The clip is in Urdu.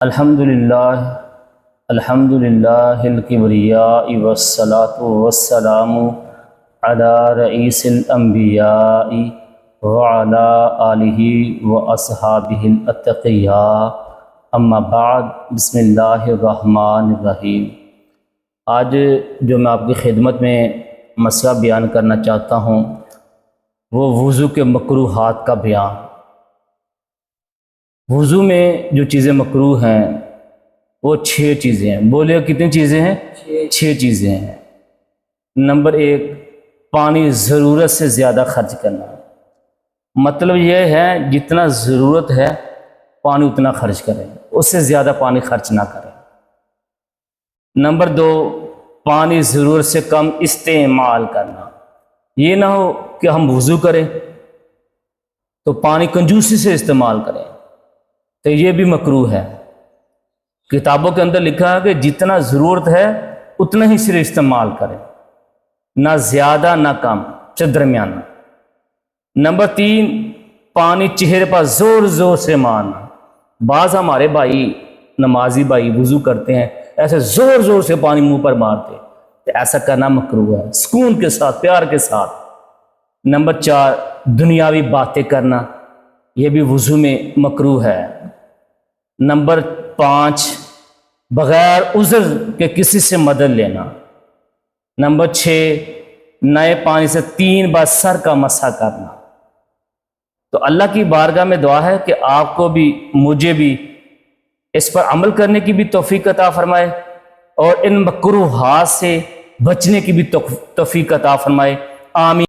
الحمدللہ الکبریاء والصلاة والسلام علی رئیس الانبیاء وعلی آلہ واصحابہ الاتقیاء اما بعد بسم اللہ الرحمن الرحیم۔ آج جو میں آپ کی خدمت میں مسئلہ بیان کرنا چاہتا ہوں وہ وضو کے مکروہات کا بیان۔ وضو میں جو چیزیں مکروہ ہیں وہ 6 چیزیں ہیں۔ بولے کتنی چیزیں ہیں؟ 6 چیزیں ہیں۔ نمبر 1، پانی ضرورت سے زیادہ خرچ کرنا۔ مطلب یہ ہے جتنا ضرورت ہے پانی اتنا خرچ کریں، اس سے زیادہ پانی خرچ نہ کریں۔ نمبر 2، پانی ضرورت سے کم استعمال کرنا۔ یہ نہ ہو کہ ہم وضو کریں تو پانی کنجوسی سے استعمال کریں، تو یہ بھی مکروہ ہے۔ کتابوں کے اندر لکھا ہے کہ جتنا ضرورت ہے اتنا ہی صرف استعمال کریں، نہ زیادہ نہ کم، درمیانہ۔ نمبر 3، پانی چہرے پر زور زور سے مارنا۔ بعض ہمارے بھائی نمازی بھائی وضو کرتے ہیں ایسے زور زور سے پانی منہ پر مارتے، تو ایسا کرنا مکروہ ہے، سکون کے ساتھ، پیار کے ساتھ۔ نمبر 4، دنیاوی باتیں کرنا، یہ بھی وضو میں مکروہ ہے۔ نمبر 5، بغیر عذر کے کسی سے مدد لینا۔ نمبر 6، نئے پانی سے 3 بار سر کا مسح کرنا۔ تو اللہ کی بارگاہ میں دعا ہے کہ آپ کو بھی مجھے بھی اس پر عمل کرنے کی بھی توفیق عطا فرمائے اور ان مکروہات سے بچنے کی بھی توفیق عطا فرمائے، آمین۔